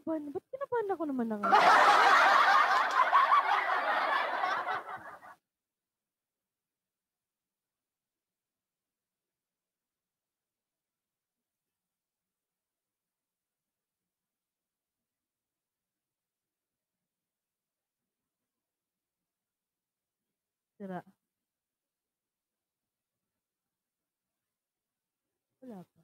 Kinakabahan, ba't kinabahan ako naman na nga? Sira. Wala pa.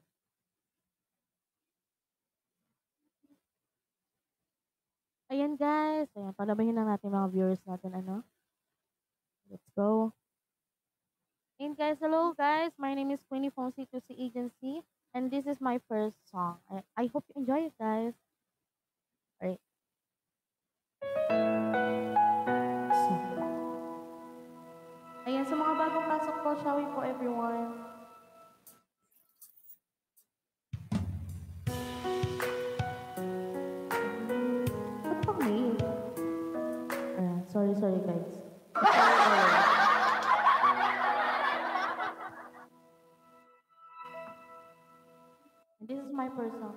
Ayan guys, ayan, palabahin lang natin mga viewers natin, ano. Let's go. And guys, hello guys, my name is Queenie from C2C Agency, and this is my first song. I hope you enjoy it guys. Alright. So, ayan, sa mga bagong pasok po, shall we po everyone? Ba't pang may? Sorry guys. And this is my first song.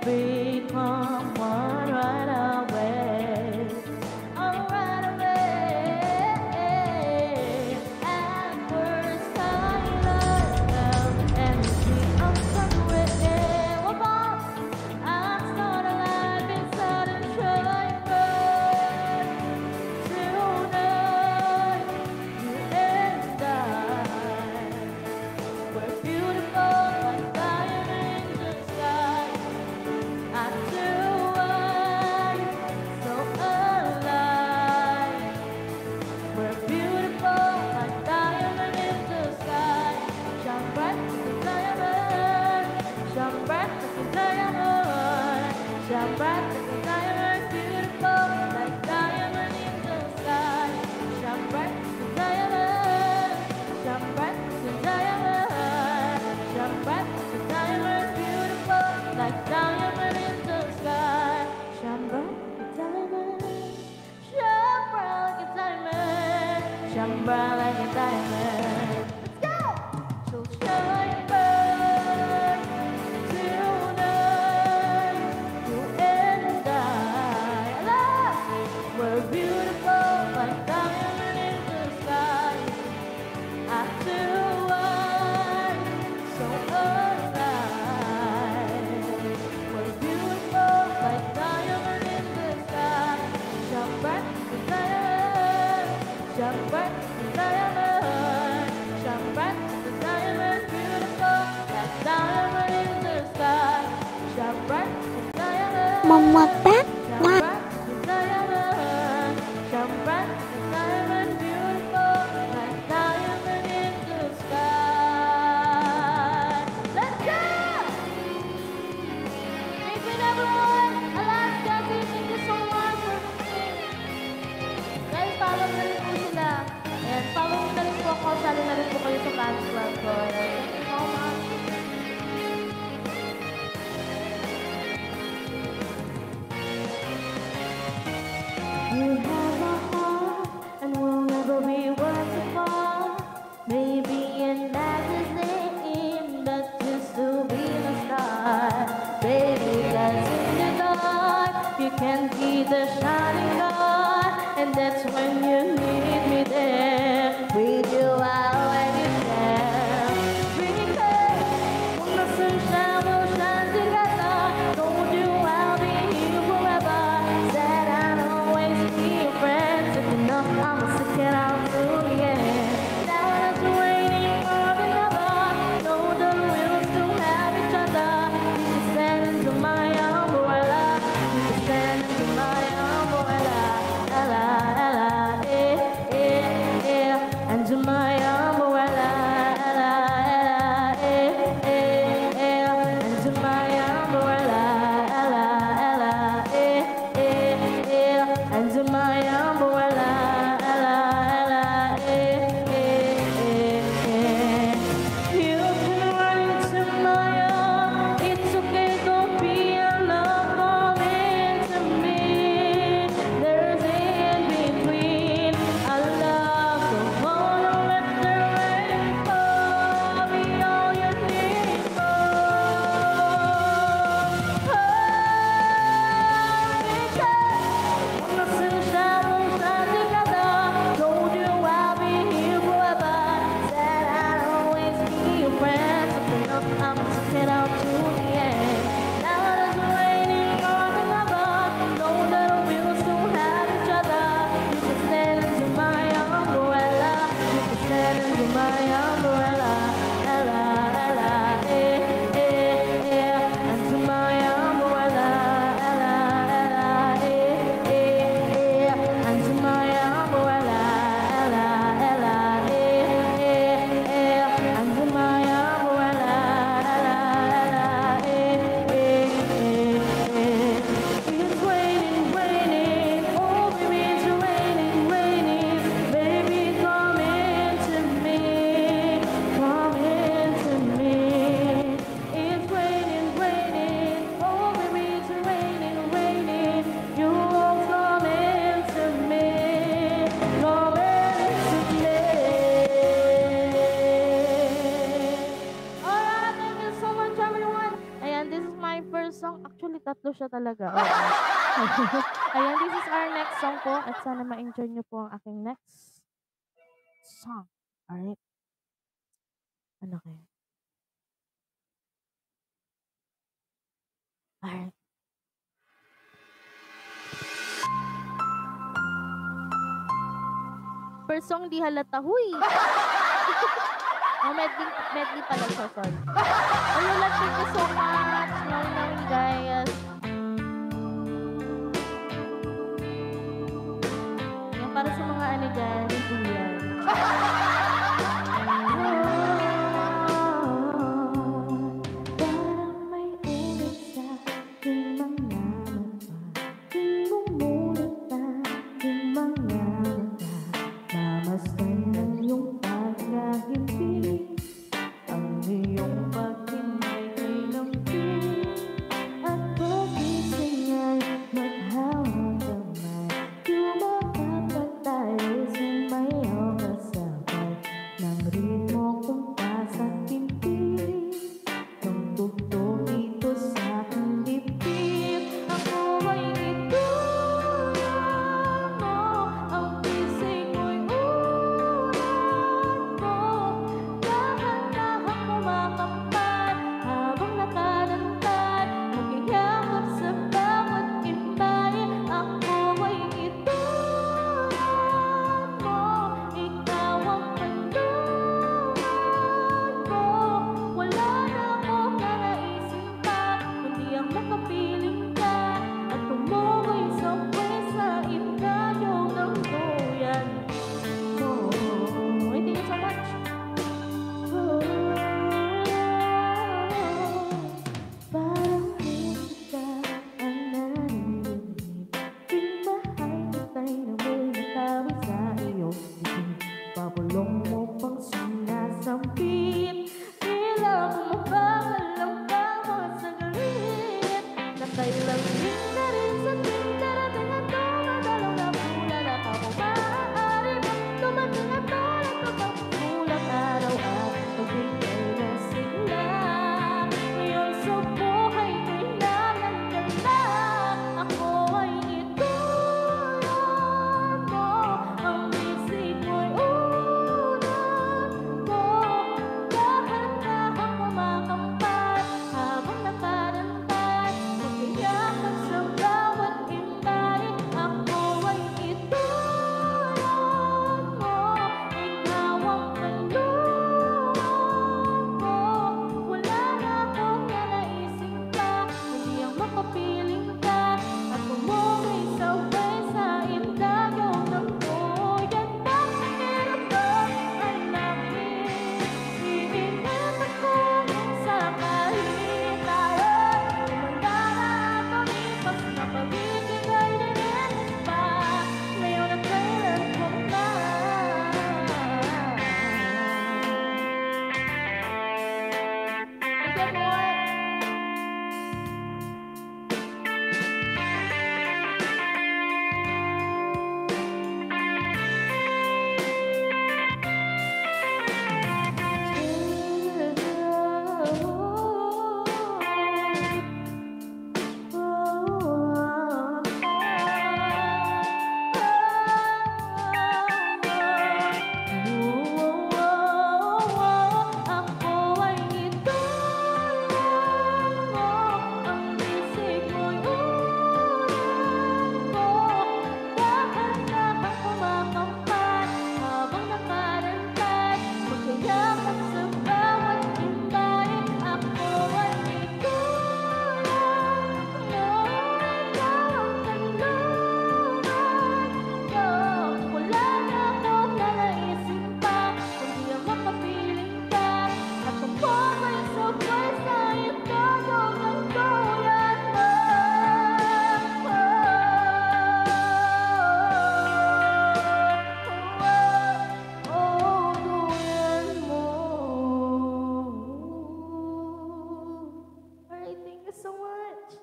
Become one right away. bright like a diamond. Let's go! So shine bright tonight, you and I. We're beautiful like diamond in the sky. After one, so alive. We're beautiful like diamond in the sky. Shine bright as diamond, shine bright as diamond, shine bright as diamond, beautiful like diamond in the sky. Shine bright as diamond, Một bát shine ngon. bright as diamond, shine bright as diamond, beautiful like diamond in the sky. Let's go! Thank you everyone. Alaska, thank you so much for listening. Guys, follow na rin po sila. Ayan, follow na rin po ako. Sali na rin po kayo sa fans club ko. Thank you so much. You have a heart and we'll never be worlds apart. Maybe in magazine, but you still be a star. Baby, 'cause in the dark you can see the shining light, and that's when you need me there. With you out when you can. Because when the sunshine will shine together, told you I'll be here forever. Said I'd always be your friend. If you know I'ma stick it out to the end. Now it's raining more than ever. Know that we'll still have each other. You can stand into my umbrella. You can stand into my umbrella. Ella, Ella, into my umbrella. Ella, Ella, into my umbrella. Ella, Ella, into my umbrella. Ella, you can run into my arms. It's okay, don't be alone. Come into me. There's in between our love. So wanna let the rain fall. Be all you need. When the sunshine will shine together, told you I'll be here forever. Said I'd always be your friend. Something up, I'm sticking out to the end. Now it's raining more than ever. Know that we'll still have each other. You can stand into my umbrella. You can stand into my umbrella. Ella, Ella, into my umbrella. Ella, Ella, into my umbrella. Ella, Ella, into my umbrella. Ella, it's raining, raining. Oh, baby, it's raining, raining. Baby, come into me. Come into me. It's raining, raining. Oh, baby, it's raining, raining. You won't come into me. Come into me. Alright, thank you so much, everyone. Ayan, this is my first song. Actually, tatlo siya talaga. Ayan, this is our next song po. At sana ma-enjoy nyo po ang aking next song. Alright? Ano kayo? Alright. First song, di halata. Huy! Oh, medley pala siya, sorry. Ayun, thank you so much. Knowing guys. Yung para sa mga ano dyan, Julian. Parang may init sa aking mga mata. Di mo muna aking mga mata. Mamasdan ng iyong pagkahimpi. Ang iyong pag-ibig ay lampin. At pagising ay maghawang kamay. Lumakapag tayo sa may oras everyone. Alright, thank you so much.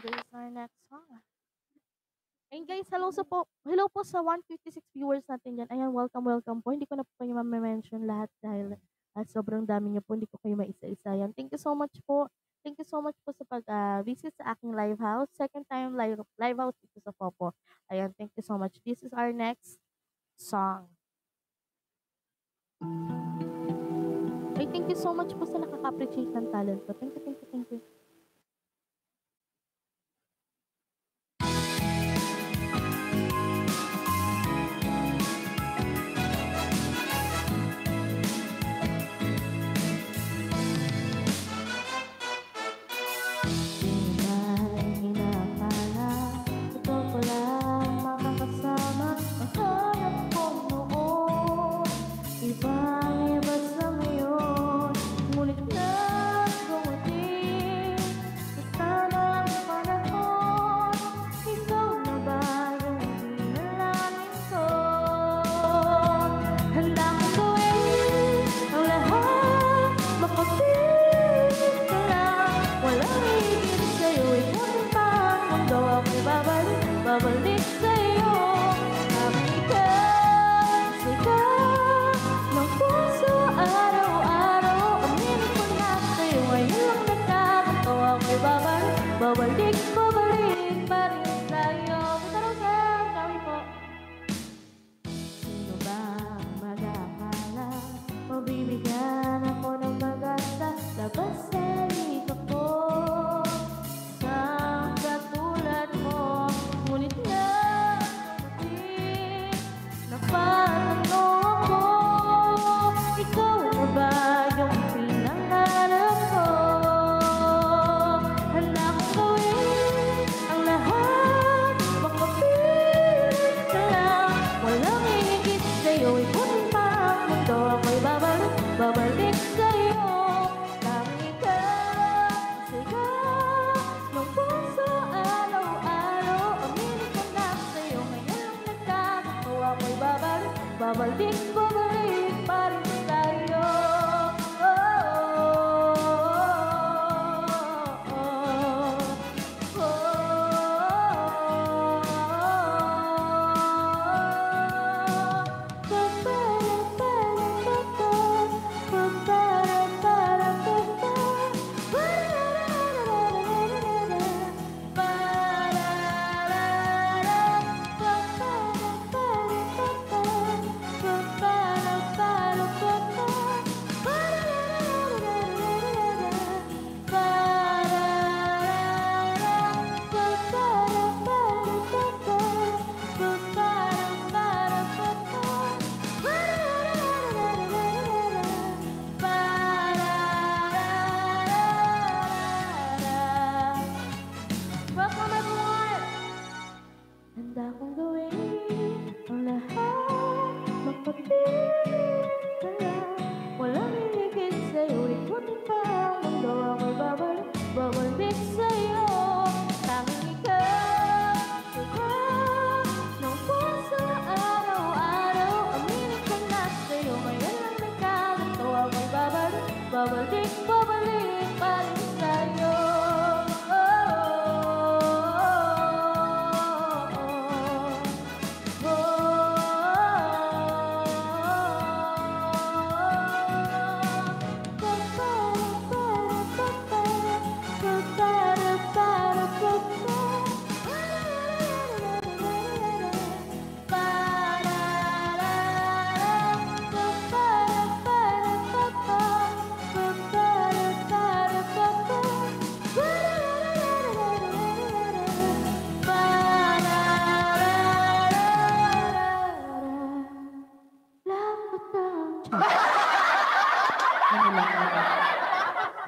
This is our next song. And guys, hello po sa 156 viewers natin dyan. Ayan, welcome po. Hindi ko na po kayo ma-mention lahat dahil sobrang dami niyo po. Hindi ko kayo maisa-isa. Yan. Thank you so much po. Thank you so much po sa pag-visit sa aking live house. Second time live house dito sa Popo. Ayan, thank you so much. This is our next song. Ay, thank you so much po sa nakaka-appreciate ng talent ko. Thank you. Ibang-iba sa ngayon, ngunit nagdumating sa tamang panahon. Ikaw na ba yung pinalangin ko? Handa kong gawin ang lahat, makapilit ka lang. Walang higit sa'yo, ikaw ang pang mundo. Ako'y babalik sa'yo. Habang ikaw, sigaw ng puso araw-araw. Aminin ko na sa'yo, ngayon lang nagkakato. Ako'y babalik pa rin sa'yo. Karosan, kami po. Sino ba ang mag-akala? Mabibigyan ako ng pag-asa. Labas sa hika ko sa katulad mo. Ngunit nagdating na patanong ako, ikaw na ba yung pinangarap ko? Handa kong gawin ang lahat, makapilit ka lang. Walang higit sa'yo, ikaw ang pang mundo. Ako'y babalik sa'yo. Tanging ikaw, sigaw ng puso araw-araw. Aminin ko na sa'yo, ngayon lang nagkakato. Ako'y babalik pa rin sa'yo. Babalik, babalik pa rin sa'yo.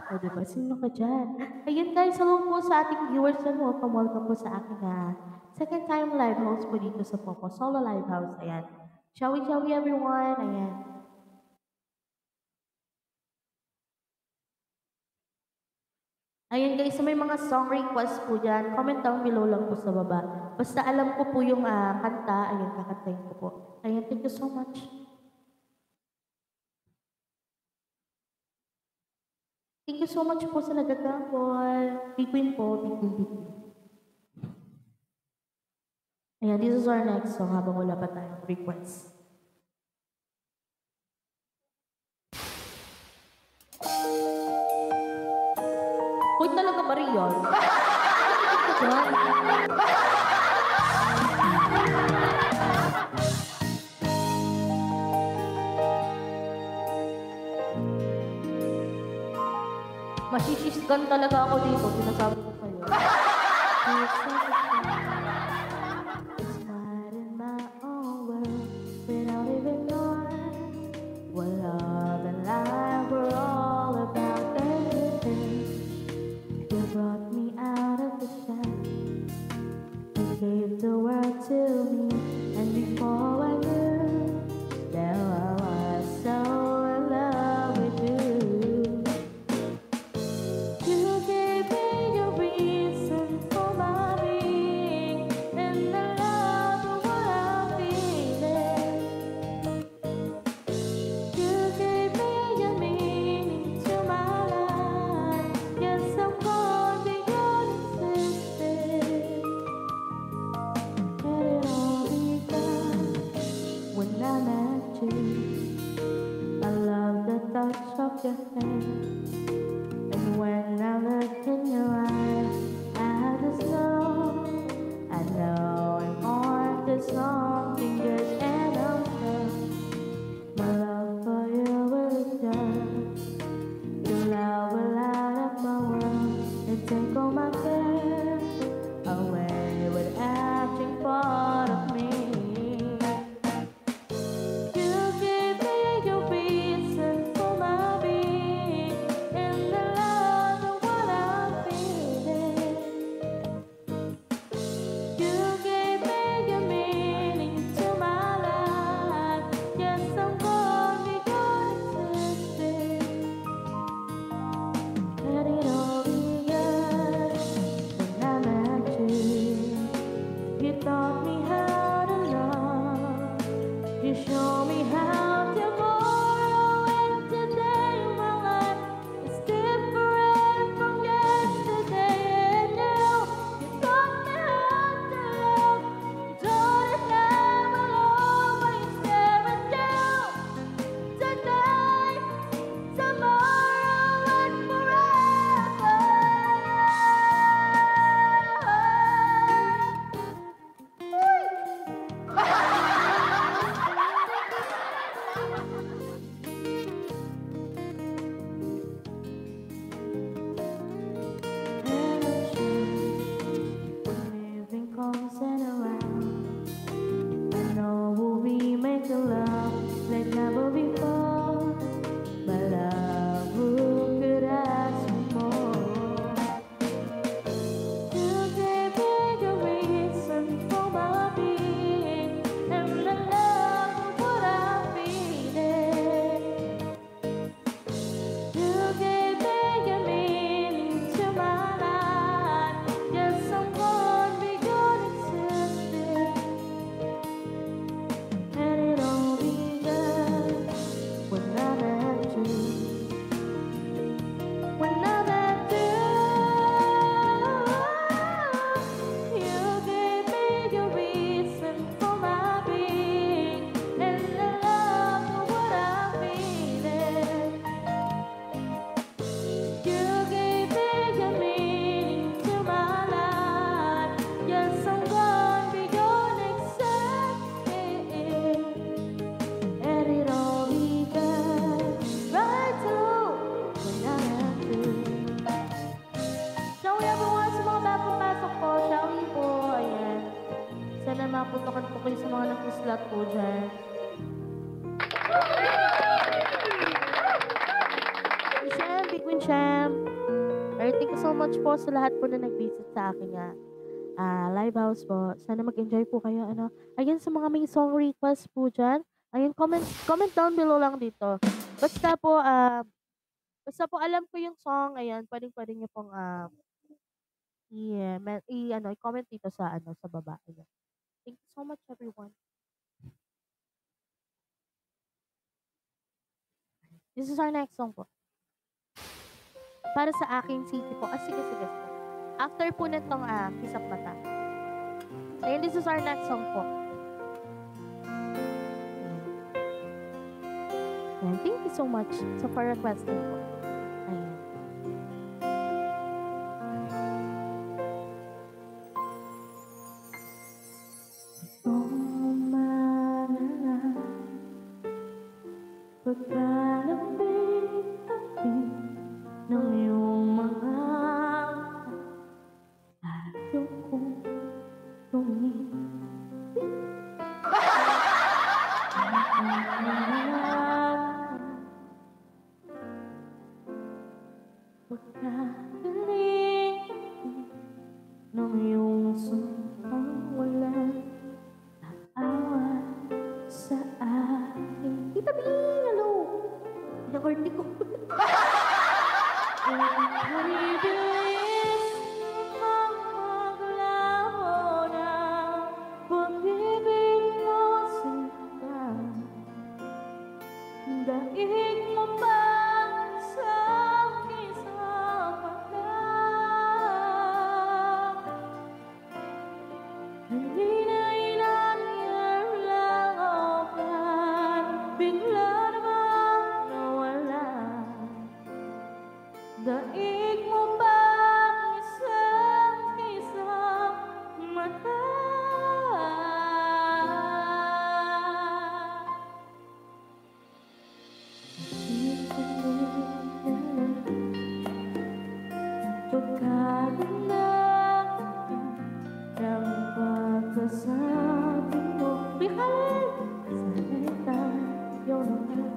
O, diba? Sino ka dyan? Ayun guys, hello po sa ating viewers and welcome po sa aking second time live host po dito sa Popo Solo Live House. Ayan. Shall we everyone? Ayan. Ayan guys, so may mga song request po dyan. Comment down below lang po sa baba. Basta alam ko po yung kanta, ayan, kakantayin ko po. Ayan, thank you so much. Thank you so much po sa nagagambol. Big po, big. Ayan, this is our next song habang wala pa tayong request. Hoy, talaga ba rin yun? Masisisgan talaga ako dito, sinasabi ko sa'yo. It's not in my own world, without even knowing what love and life were all about. You brought me out of the shadows, you gave the world to me, and before I knew that I was so in love with you. You gave me your reason for my being, and the love of what I'm feeling. You gave me your meaning to my life. Yes, I'm gone beyond existence. And it all began when I met you. I love the touch of your hand. And when I look in your eyes, I just know, I know I'm on to something good, and I'm sure my love for you will endure. Your love will light up my world and take all my cares away with every part of me. You gave me your reason for my being, ng kislat po dyan. Shem, Big Win Shem. Alright, thank you so much po sa lahat po na nag-visit sa aking live house po. Sana mag-enjoy po kayo. Ano. Ayan, sa mga may song request po dyan. Ayun, comment down below lang dito. Basta po alam ko yung song, ayan, pwedeng niyo pong i-comment dito sa baba. Ayan. Thank you so much everyone. This is our next song po. Para sa aking city po. Sige. After po nitong Kisap Mata. Ayan, this is our next song po. Ayan, thank you so much for requesting po. Ayan. Pagkalapit-tapit ng iyong mga ayaw kong tumingin. Pagkagaling ng iyong sumpang walang naawa sa akin. Tita B, hello! Nakorti ko. Pag-ibilis ang maglaho na pag-ibig mo sinta. Daig mo ba sa isang mata? Hinay-inanyar lang ako bigla namang nawala. Daig mo ba isang mata? Pagkagalang ng pagkasabi mo, bihal sana'y tayo naman.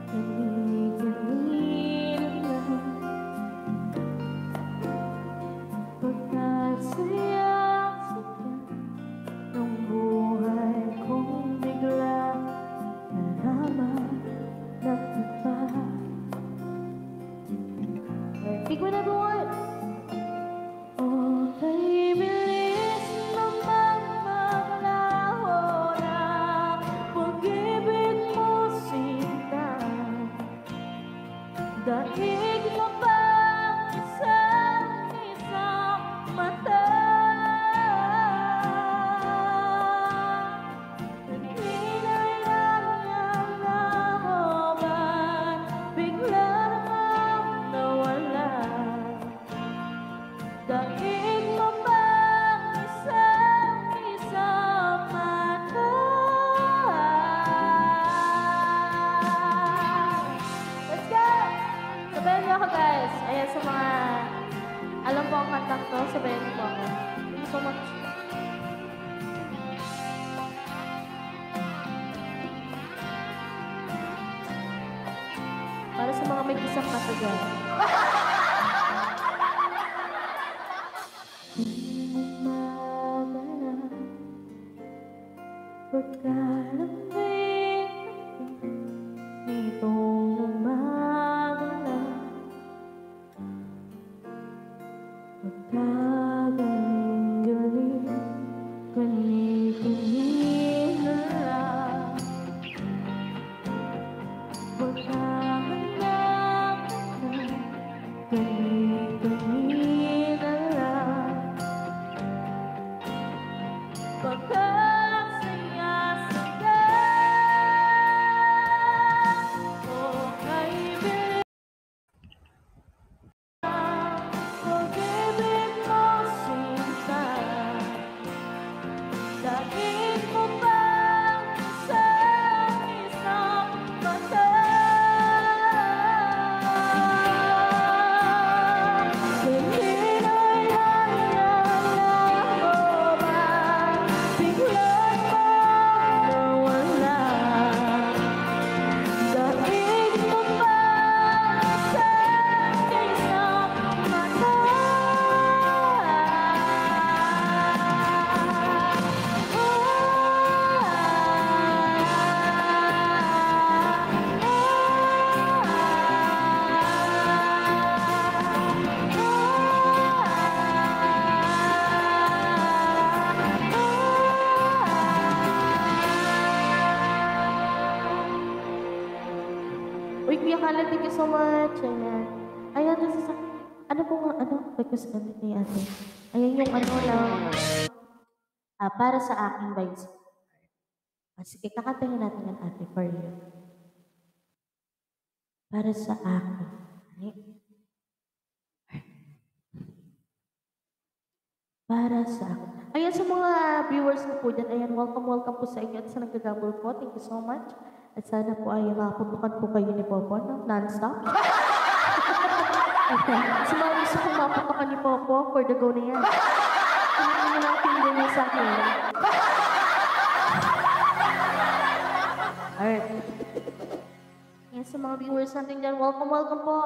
Kani-kanina lang pagkasaya-saya ng buhay kong bigla nalaman ng iba. Big Win everyone! Oh, kay bilis naman maglaho na pag-ibig mo sinta. Daig mo ba isang mata? Hinay-inanyar lang ako bigla namang nawala. Daig mo ba isang mata? Let's go! Sabayan niyo ako guys. Ayan, sa mga alam po ang kantang to, sabayan niyo po ako. Thank you so much. Para sa mga may kisap mata dyan. Pagkalapit nitong umaga, pagkagaling-galing, kani-kanina lang, pagkahanap na kani-kanina lang, pagkasaya-saya. Oh, kaibigan, pag-ibig mo sinta. Daig mo ba isang mata? Hinay-inanyar lang ako Kuya Kala, thank you so much. Ayan. Ayan, ano po nga, ano? Request ni ate. Ayan yung ano lang, para sa aking vibes. Sige, kakantahin natin yan ate for you. Para sa akin. Para sa akin. Ayan sa mga viewers ko po dyan, ayan, welcome po sa inyo at sa nagagabol po. Thank you so much. At sana po ay makaputukan po kayo ni Popo, no? Non-stop. Ayan. Sa mga gusto kong maputukan ni Popo, for the go na yan. Tingnan nyo lang finger niya sa akin. Alright. Ayan sa mga viewers natin dyan, welcome po.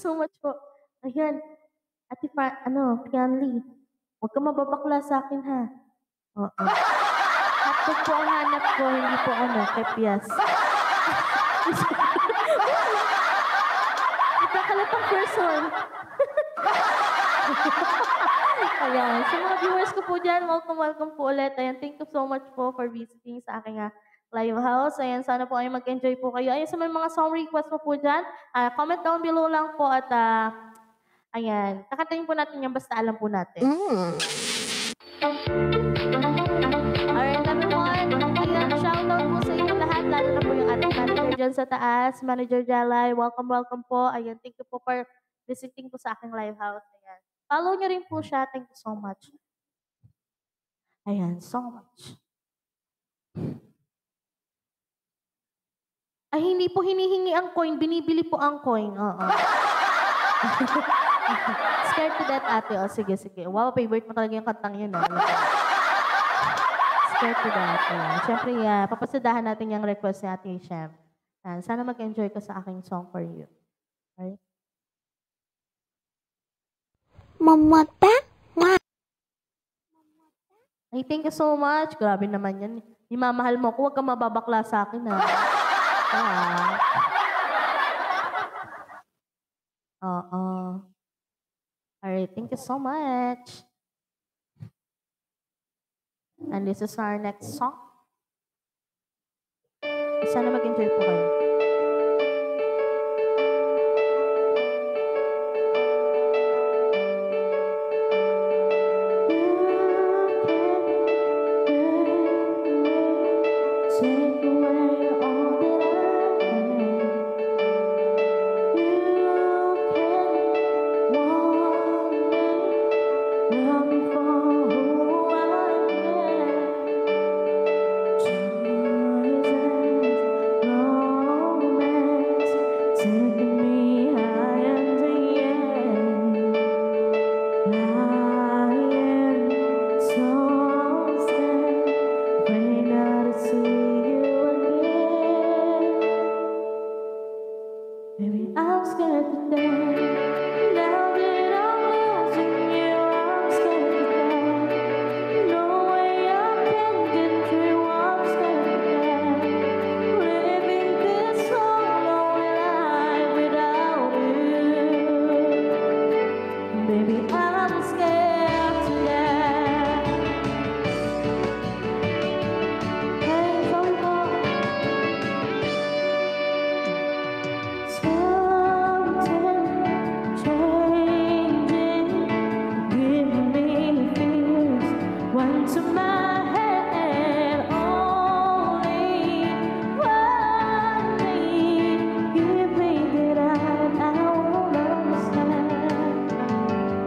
So much po. Ayan. Ate Pianli, huwag ka mababakla sa akin ha. Oo. Hotdog po ang hanap ko, hindi po kepias. Nagkakalatang person. Ayan. Sa mga viewers ko po dyan, welcome po ulit. Ayan, thank you so much po for visiting sa aking live house. Ayan, sana po ay mag-enjoy po kayo. Ayan, sa mga song request po dyan, comment down below lang po at ayan, kakantahin po natin yan basta alam po natin. Alright, everyone. Ayan, shoutout po sa inyo lahat, lalo na po yung ating manager dyan sa taas, Manager Jalay. Welcome po. Ayan, thank you po for visiting po sa aking live house. Ayan. Follow nyo rin po siya. Thank you so much. Ayan, so much. Ay, hindi po hinihingi ang coin. Binibili po ang coin. Oo. Scared to death, ate. O, sige. Wow, favorite mo talaga yung kantang yun. scared to death. Ayan. Siyempre, papasadahan natin yung request ni Ate Shem. Sana mag-enjoy ka sa aking song for you. Alright? Mamata? Ay, thank you so much. Grabe naman yan. Imamahal mo ko, huwag kang mababakla sa akin, ha? Oo. Alright, thank you so much. And this is our next song. Sana mag-enjoy po kayo. Take away all that I am. You can want me, love me for who I am. Choices, romance, taking me high and end. Lying, so sad, afraid not to see you again. Baby, I'm scared to death. Now that I'm losing you, I'm scared to death. No way I can get through, I'm scared to death. Living this lonely life without you. Baby, I'm scared to death. Hey, sorry, Mom. Something changing, giving me fears. Went to my head, only one thing. You think that I won't understand.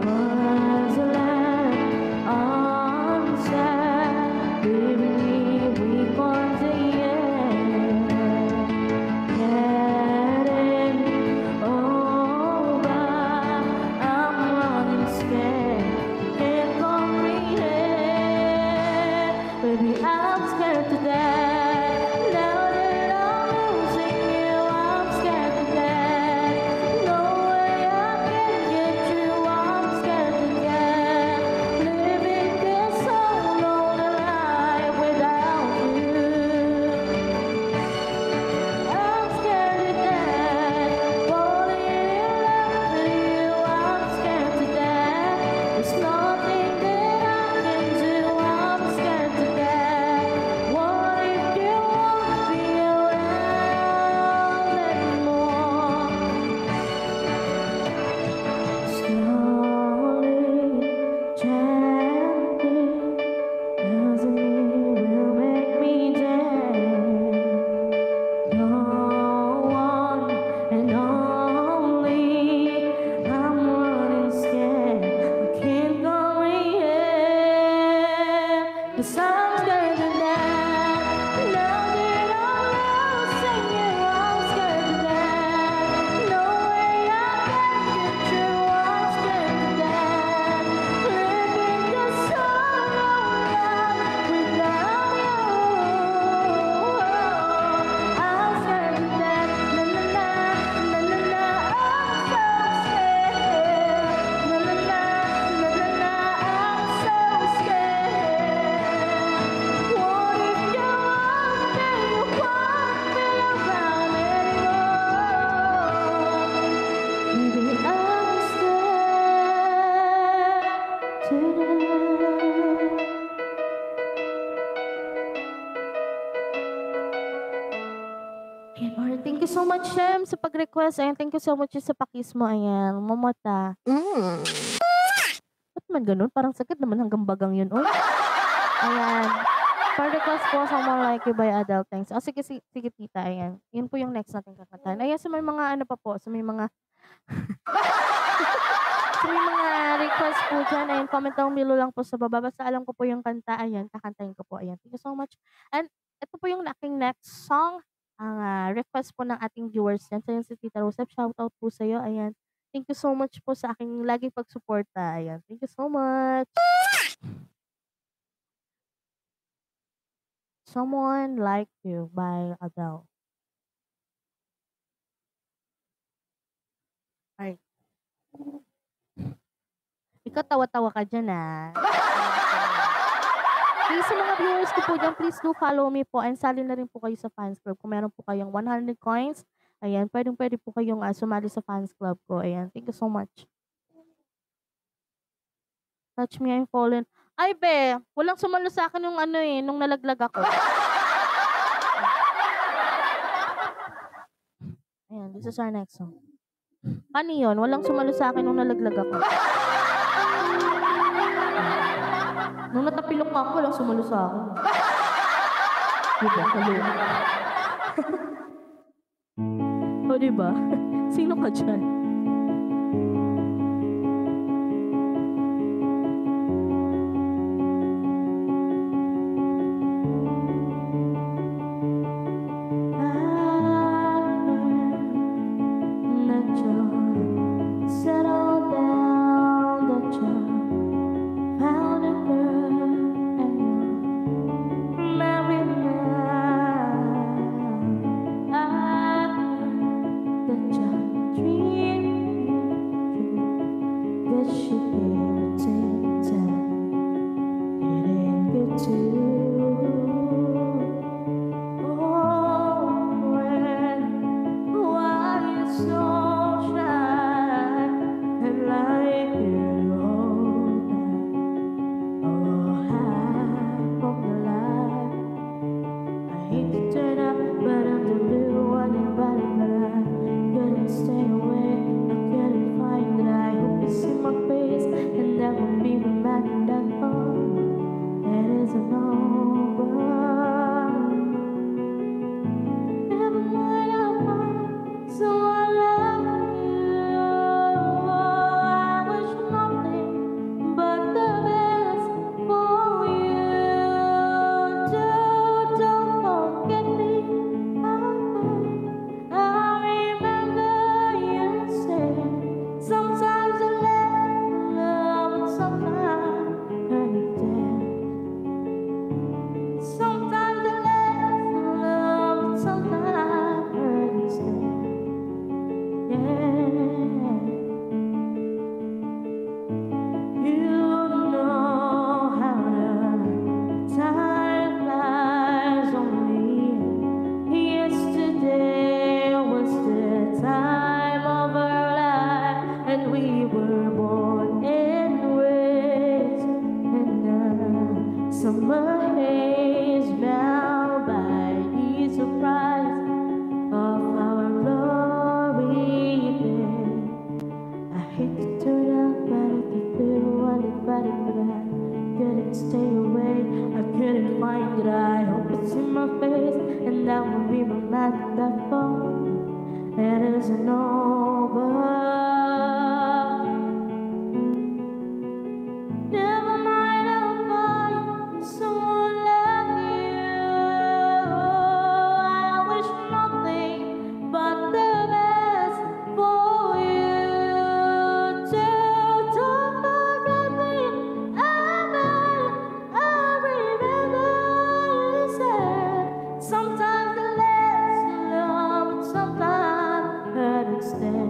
Was a land unsaid, leaving me weak on the end. Getting over, I'm running scared, can't comprehend. Baby, I'm scared to death. Now that I'm losing you, I'm scared to death. No way I can get through, I'm scared to death. Living this lonely life without you. I'm scared to death, falling in love with you. I'm scared to death. There's nothing that I can do. I'm scared to death. What if you won't be around anymore? Slowly, gently, doesn't will make me dance. No one and only, I'm running scared, I can't comprehend. 'Cause I'm scared to death. Now that I'm losing you, I'm scared to death. No way I can get through, I'm scared to death. Living this solo life without you. I'm scared to death. Na na na, na na na. I'm so scared. Na na na, na na na. I'm so scared. What if you want me around anymore? Maybe I'm scared to death. Ayan, alright. Thank you so much, Shem, sa pag-request. Ayan, thank you so much sa pakis mo. Ayan, mamata. Ba't man ganun? Parang sakit naman hanggang bagang yun. Oh. Ayan. For request po, Someone Like You by Adele. Thanks. Oh, sige, sige, sige, tita. Ayan. Yun po yung next natin kakantahan. Ayan, sa may mga ano pa po, sa may mga sa may mga request po dyan. Ayan, comment down below lang po sa baba. Basta alam ko po yung kanta. Ayan, kakantahin ko po. Ayan, thank you so much. And ito po yung aking next song. Ang request po ng ating viewers yan. So, yun si Tita Rosep. Shoutout po sa'yo. Ayan. Thank you so much po sa aking laging pagsuporta. Ayan. Thank you so much. Someone Like You by Adele. Ay, ikaw tawa-tawa ka dyan ah. Please, sa mga viewers ko po dyan, please do follow me po and sali na rin po kayo sa fans club. Kung meron po kayong 100 coins, ayan, pwedeng-pwede po kayong sumali sa fans club ko. Ayan, thank you so much. Touch Me, I'm Fallen. Ay, be, walang sumalo sa akin nung nung nalaglag ako. Ayan, this is our next song. Ano yun? Walang sumalo sa akin nung nalaglag ako. Nung natapilok ako, walang sumalo sa akin. Diba? Kalula. O, diba? Sino ka dyan? Settle down the job, found a girl and you're married now. I heard that your dream that she irritates and it ain't good too. Oh, when why you so shy and like you hold back? Oh, hide from the light. I hate to turn up, but I'm the blue one about it, but I couldn't stay away. I couldn't find it. I hope you see my face, and that will be the man that fall. It isn't over. Never mind, I'll find someone like you. I wish nothing but the best for you. Don't forget me. I remember you saying sometimes I let love, and sometimes hurt it down. Sometimes I let love, and sometimes hurt it down. Yeah. You know how the time flies only. Yesterday was the time of our life, and we were born and raised in the summer haze, bound by the surprise of our glory then. I hate to turn up, but I could feel what it but I couldn't stay away. I couldn't find it. I hope it's in my face, and that will be my man that fall. It isn't over. Never mind, I'll find someone like you. I wish nothing but the best for you. Don't forget me. I remember you said sometimes the less love, sometimes hurt instead.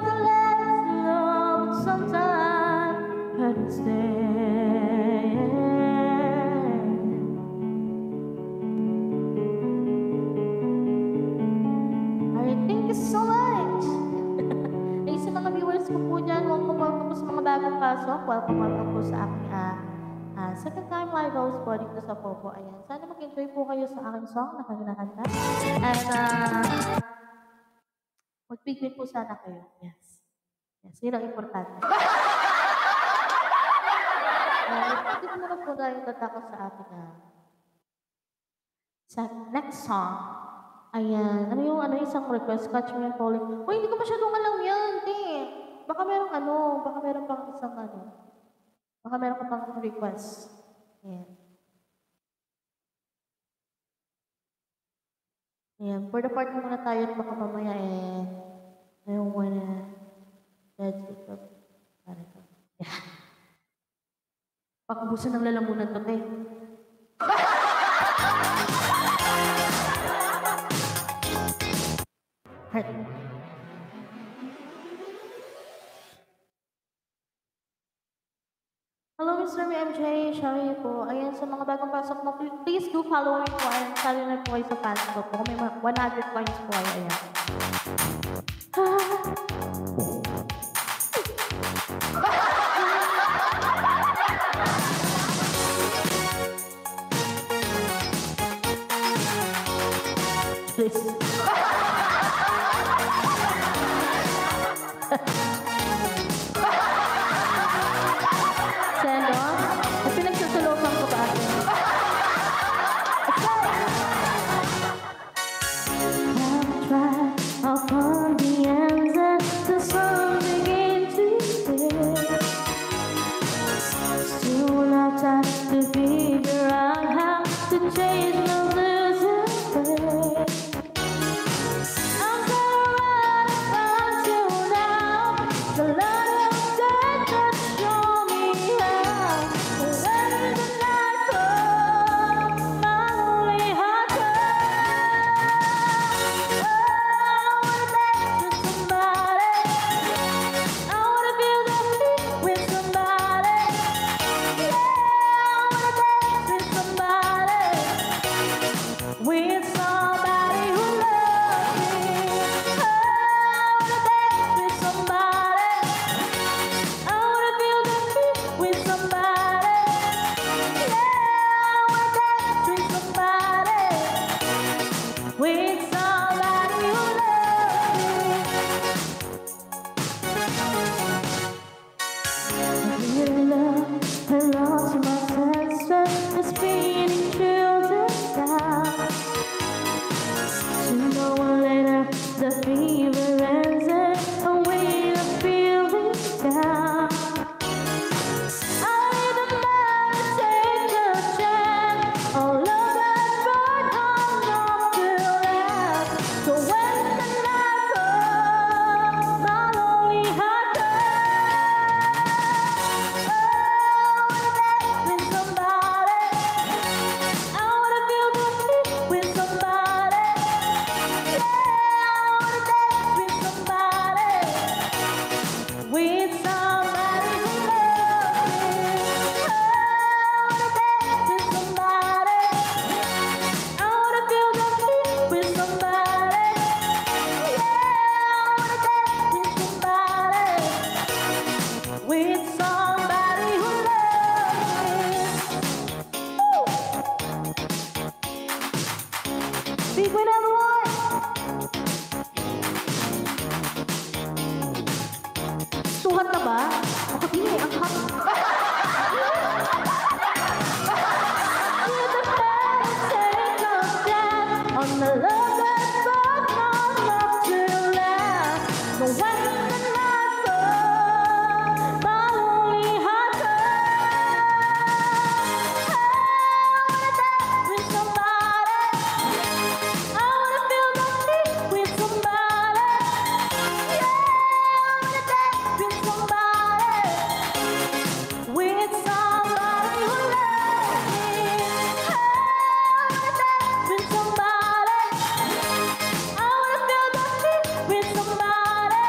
to let you know sometime hurt to stay. Alright, thank you so much! Ay, sa mga viewers ko po dyan, welcome po sa mga bagong pasok. Welcome po sa aking second time live house po dito sa Popo. Ayan, sana mag-enjoy po kayo sa aking song na kinakanta. And mag-pigment po sana kayo. Yes. Yes, yun ang importante. Hindi ko na po tayo tatakot sa ating sa next song. Ayan, ano yung isang request? Catch Me and Falling. Uy, hindi ko masyadong alam yan, te. Baka meron pang isang baka meron ka pang request. Ayan. Ayan, for the part muna tayo at baka mamaya I don't wanna judge it up. Yeah. Pakabusan ng lalamunan to, te. Heart. Hello, Mr. MJ. Shari po. Ayan, sa mga bagong pasok mo, please do follow me po. Ayan, sali na po kayo sa fans ko po. May 100 points po kayo. Ayan. Please. Sendo, pinagsusulokan ko ba atin? I've tried upon the answer to something into it. Still I've tried to figure out how to change my losing way. I'm gonna run until now. The love you said that show me how. When the night comes, my lonely heart cries. Oh, I wanna dance with somebody. I wanna feel the beat with somebody. Yeah, I wanna dance with somebody. With somebody who loves me. Oh, I wanna dance with somebody. I wanna feel the beat with somebody. Yeah, I wanna dance with somebody. With somebody who loves me. I really love and lost my senses. The spinning thrills inside. Sooner or later, the fever ends and away the feelings down. I need a man to take a chance. All love that's right, I'm not to last. So when the night comes, my lonely heart cries. Oh, I wanna dance with somebody. I wanna feel the beat with somebody. Yeah, I wanna dance with somebody. With somebody who loves me. Oh, I wanna dance with somebody. I wanna feel the beat with somebody. Yeah, I wanna dance with somebody. With somebody who loves me. Woo! Big win, everyone! Suhat na ba? Ako din ang hot. On the love that's brought not enough to last. But when the night comes, my lonely heart cries. I wanna dance with somebody. I wanna feel the beat with somebody. Yeah, I wanna dance with somebody. With somebody who loves me. I wanna dance with somebody. I wanna feel the beat with somebody.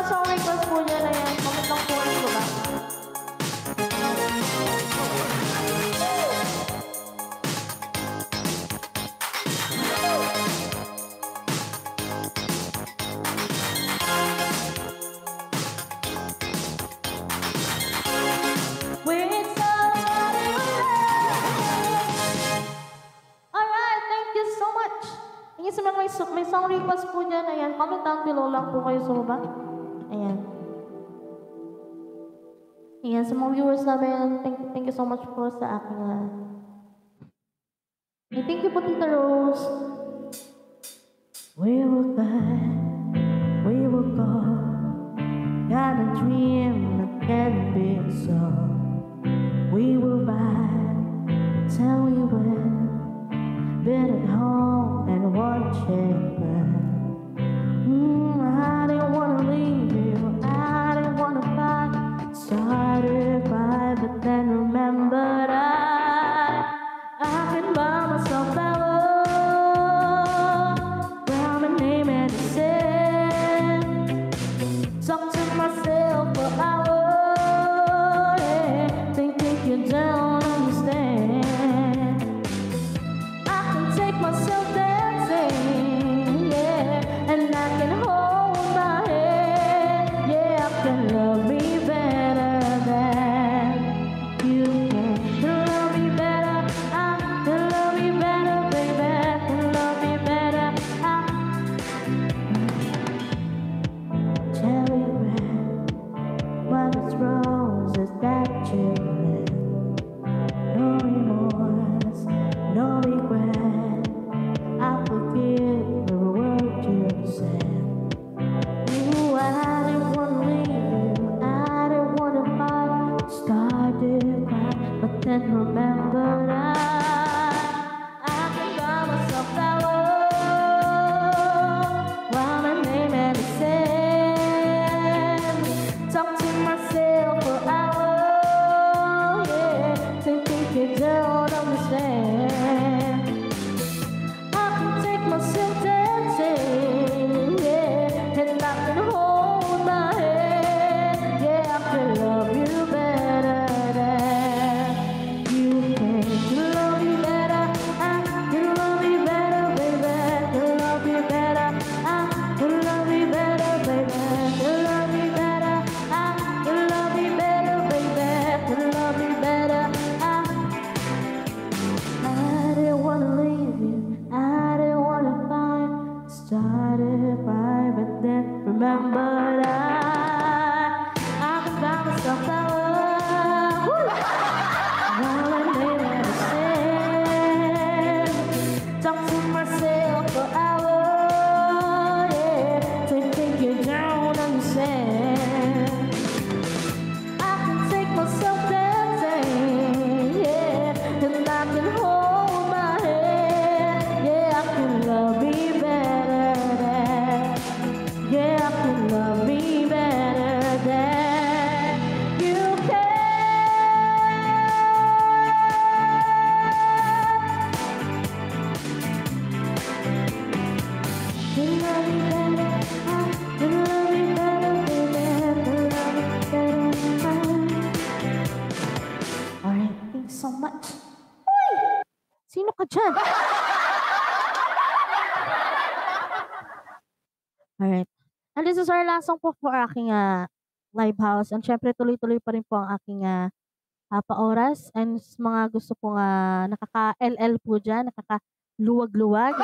mga song request po dyan, ayan, comment lang po ulit ba? With somebody alright, thank you so much. Yung sa mga may song request po dyan, ayan, comment down below lang po kayo sa baba. Ayan. Ayan, sa mga viewers namin, thank you so much po sa aking thank you po, Tita Rose. We will find, we will go. Got a dream that can be so. We will ride till we win. Been at home and watching burn. I didn't wanna leave you, I didn't wanna fight. Started by, but then remembered I can buy myself flowers, wear my name and sin. Talk to myself for hours, yeah. Think you don't understand. I can take myself dancing, yeah, and I can hold my head, yeah, I can love me better than you can. You love me better, I can love me better, baby, can love me better. Cherry red, white as roses that you left. No remorse, no regret. I forgive the word you said. Ooh, I didn't wanna leave you, I didn't wanna fight. Started to cry, but then remembered I can buy myself flowers, while my name and the sand. Talk to myself for hours, yeah, think you don't understand. I can take myself dancing, yeah, and I can hold my head, yeah, I can love you better than you can. You love me better, I can love me better, baby, can love me better, I can love me better, baby, can love me better, I can love me better, baby, can love me better. I didn't wanna leave you, I didn't wanna fight. Started by, but then remembered I can buy myself flowers, while I made a mistake. Talk to myself for hours, yeah, think you don't understand. I can take myself dancing, yeah, and I can hold my head, yeah, I can love me better than, yeah, I can love me better than you can. Can love me better, I can love me better, baby, can love me better. Alright, thanks so much. Uy! Sino ka dyan? Alright. And this is our last song po for aking live house. And syempre, tuloy-tuloy pa rin po ang aking paoras. And mga gusto pong nakaka-LL po dyan, nakaka-luwag-luwag.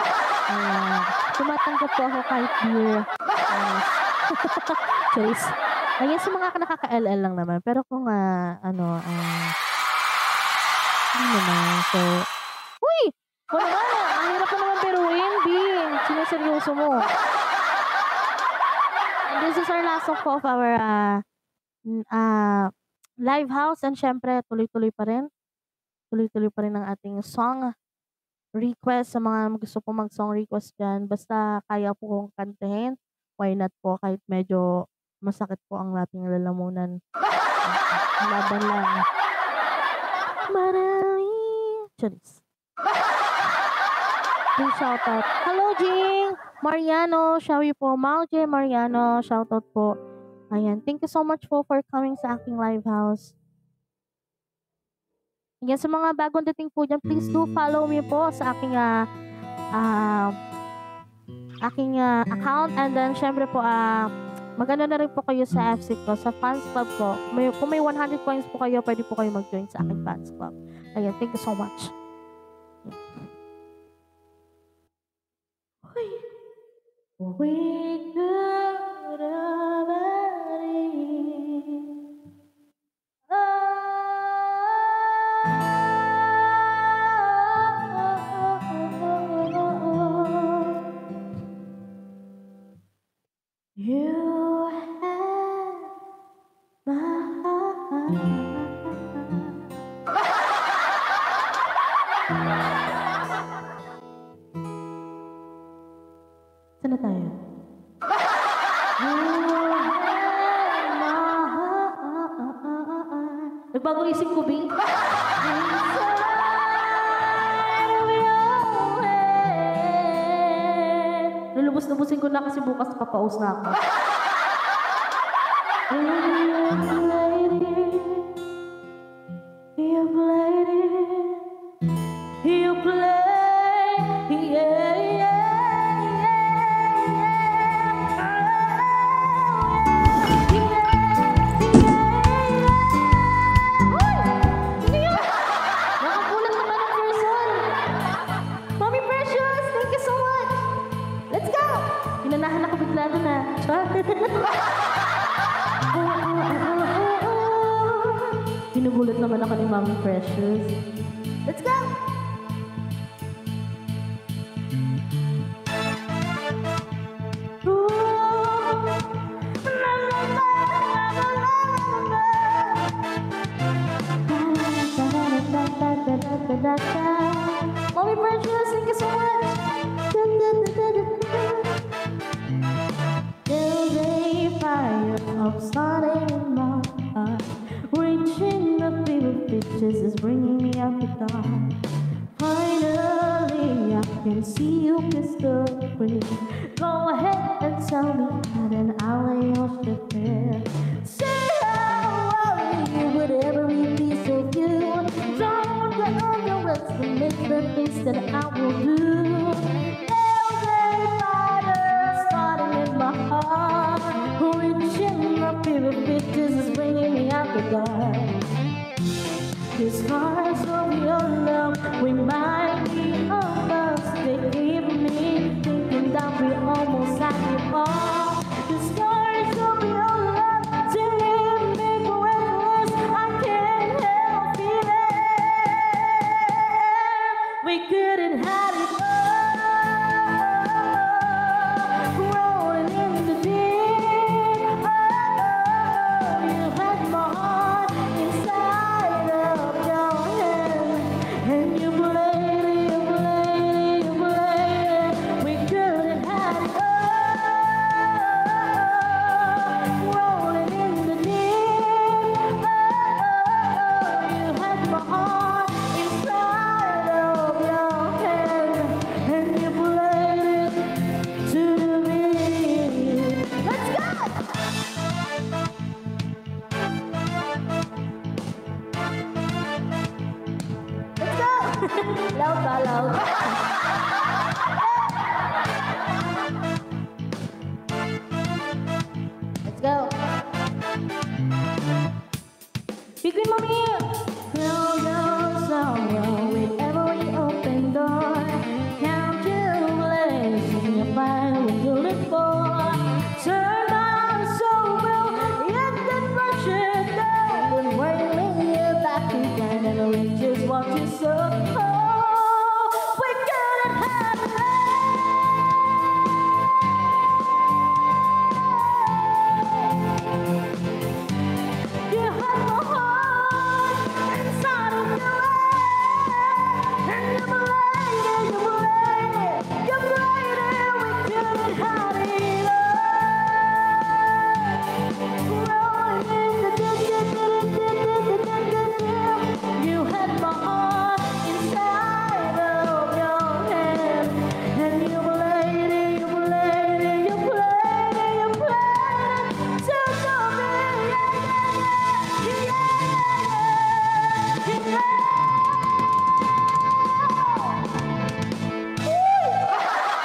Tumatanggap po ako kahit beer. Choice. Ayan, sa mga nakaka-LL lang naman. Pero kung hindi naman. So, uy! Kung naman, ang hirap ko naman biruin, Bing. Sineseryoso mo. And this is our last song po of our live house. And syempre, tuloy-tuloy pa rin. Tuloy-tuloy pa rin ang ating song request sa mga gusto po mag-song request dyan. Basta kaya po kong kantahin. Why not po kahit medyo masakit po ang ating lalamunan. Laban lang. Marami. Charis. Big shoutout. Hello, Jing! Mariano, Shawi po. Mau J. Mariano, shoutout po. Ayan, thank you so much po for coming sa aking live house. Ayan, sa mga bagong dating po dyan, please do follow me po sa ah, aking account. And then, syempre po, maganda na rin po kayo sa FC ko, sa fans club ko. Kung may 100 coins po kayo, pwede po kayo mag-join sa aking fans club. Ayan, thank you so much. We could have you had my heart. Saan na tayo? Nagbagong isip ko, Bing. Lulubos-lubusin ko na kasi bukas papaus na ako. You played it. You played, yeah, yeah. Hinanahan ako bigla doon na. Pinugulat naman ako ni Mommy Precious. Let's go! Mommy Precious, thank you so much! There's a fire of starting in my heart, reaching the fever pitches is bringing me up the dark. Finally, I can see you crystal clear. Go ahead and tell me how, then I'll lay your ship there. Say how I you with every piece of you. Don't underestimate the things that I will do. Reaching my favorite pictures is bringing me out the dark. The scars of your love remind me of us. They keep me thinking that we almost had it all. The scars of your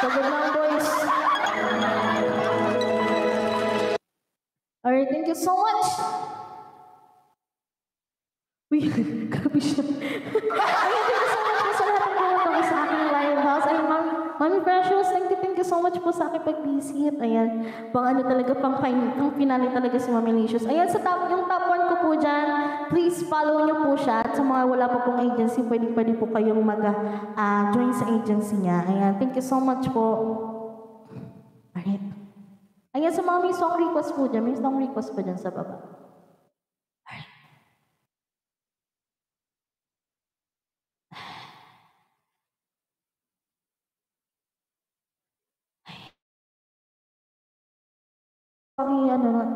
Pagod lang, boys. Alright, thank you so much. Uy, grabe siya. Ayun, thank you so much po sa lahat ng pumunta sa aking live house. Ayun, Mami Precious, thank you so much po sa aking pag-visit. Ayan, pang ano talaga, pang finale talaga si Mami Licious. Ayan, yung top 1 ko po dyan, please follow nyo po siya. At sa mga wala pa pong agency, pwede po kayong mag-join sa agency niya. Ayan, thank you so much po. Alright. Ayan, sa mga may song request po dyan, may song request po dyan sa baba.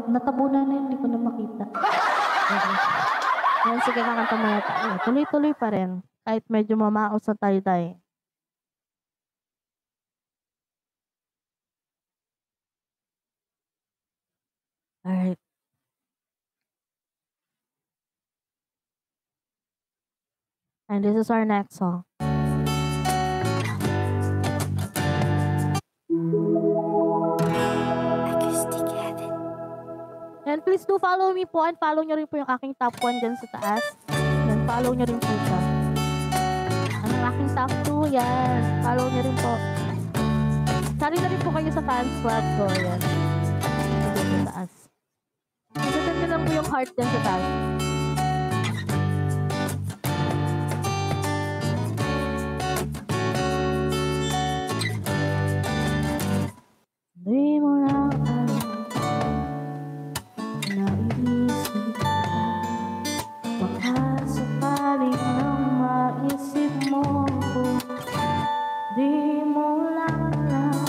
Natabunan na yun, hindi ko na makita. Okay. Ayan, sige, kakanta mo na tayo. Tuloy-tuloy pa rin. Kahit medyo mamaos na tayo. Alright. And this is our next song. And please do follow me po and follow nyo rin po yung aking top 1 dyan sa taas. Yan, follow nyo rin po siya. Ang aking top 2, yan. Follow nyo rin po. Sali na rin po kayo sa fan squad ko, yan. Dyan sa taas. Sundan nyo lang po yung heart dyan sa taas. Di mo lang naisip ka, baka sakaling nang maisip mo ko. Di mo lang alam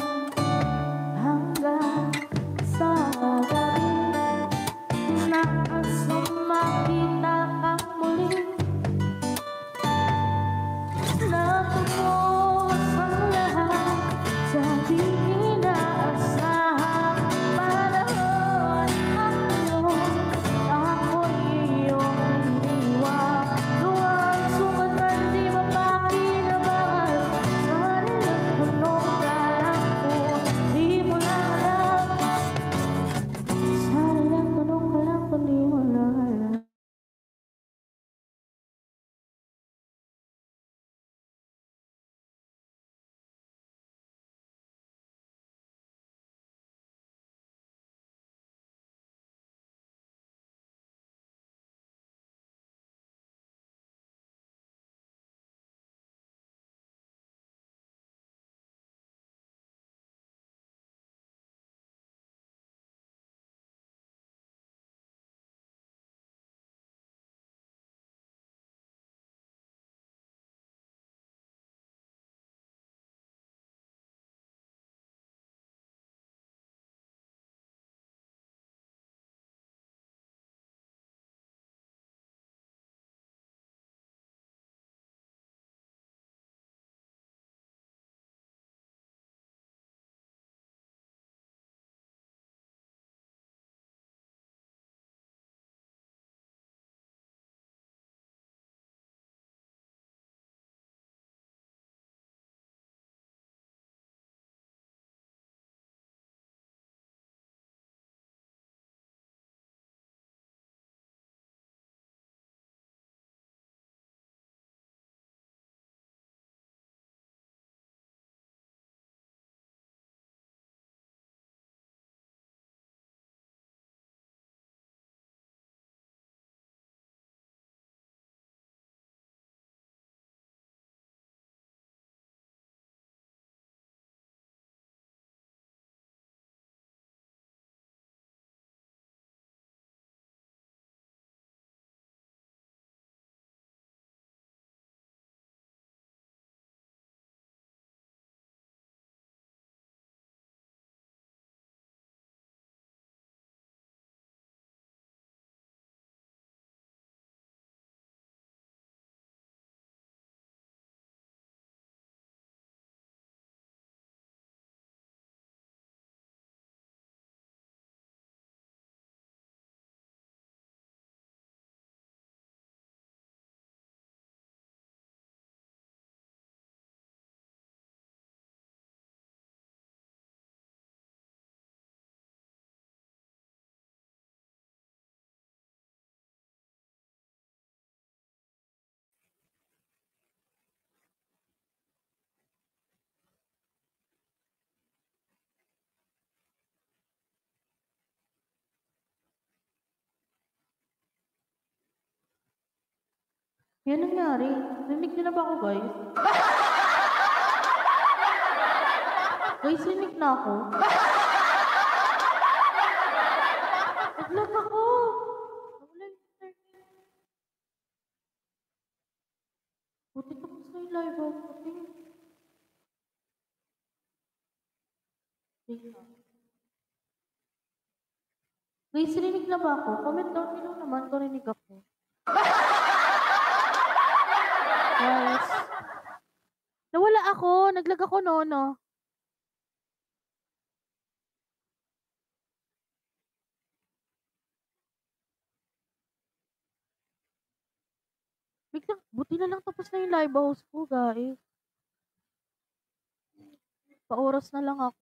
hanggang sa gabi na sumakit Yan nangyari. Rinig niyo na ba ako, guys? Guys, rinig na ako. Naglag ako. Nawala yung internet. Buti tapos na yung live ako. Buti. Wait lang. Guys, rinig na ba ako? Comment down below naman kung rinig ako. Guys. Nawala ako. Naglag ako no. Biglang, buti na lang tapos na yung live house ko, guys. Pa-oras na lang ako.